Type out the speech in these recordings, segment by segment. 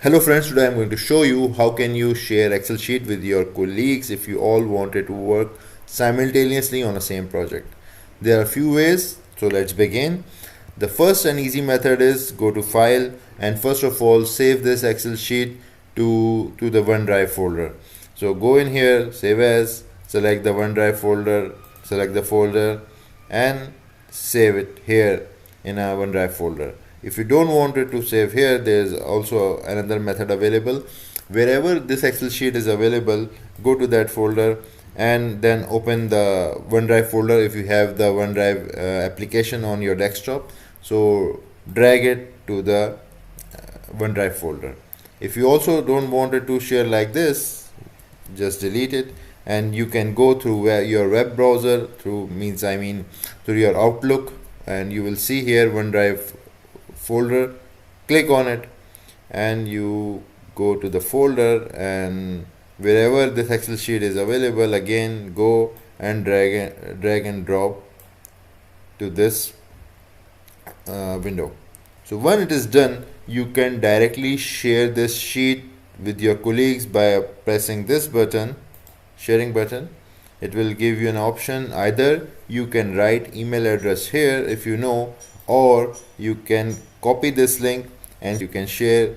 Hello friends, today I'm going to show you how can you share Excel sheet with your colleagues if you all wanted to work simultaneously on the same project. There are a few ways, so let's begin. The first and easy method is go to file and first of all save this Excel sheet to the OneDrive folder. So go in here, save as, select the OneDrive folder, select the folder and save it here in a OneDrive folder. If you don't want it to save here, there is also another method available. Wherever this Excel sheet is available, go to that folder and then open the OneDrive folder if you have the OneDrive application on your desktop. So drag it to the OneDrive folder. If you also don't want it to share like this, just delete it and you can go through your web browser through your Outlook, and you will see here OneDrive folder. Click on it and you go to the folder, and wherever this Excel sheet is available, again go and drag and drop to this window. So when it is done, you can directly share this sheet with your colleagues by pressing this button, sharing button. It will give you an option. Either you can write email address here if you know, or you can copy this link and you can share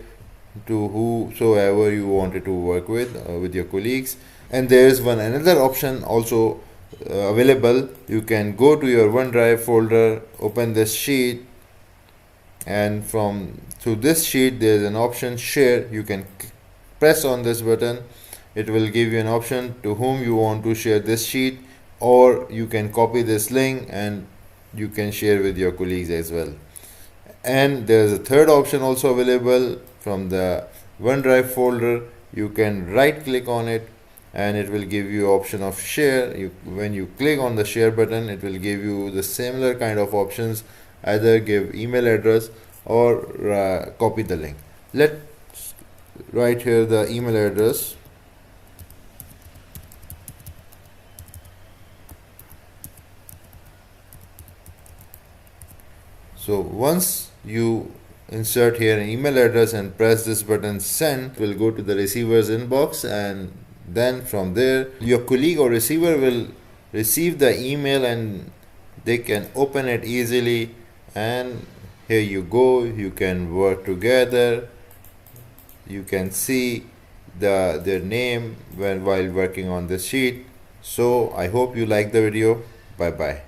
to whosoever you wanted to work with your colleagues. And there is another option also available. You can go to your OneDrive folder, open this sheet, and through this sheet there is an option share. You can press on this button. It will give you an option to whom you want to share this sheet, or you can copy this link and you can share with your colleagues as well. And there is a third option also available from the OneDrive folder. You can right click on it and it will give you option of share. When you click on the share button, it will give you the similar kind of options, either give email address or copy the link. Let's write here the email address. So once you insert here an email address and press this button send, it will go to the receiver's inbox, and then from there your colleague or receiver will receive the email and they can open it easily, and here you go, you can work together. You can see their name while working on this sheet. So I hope you like the video. Bye bye.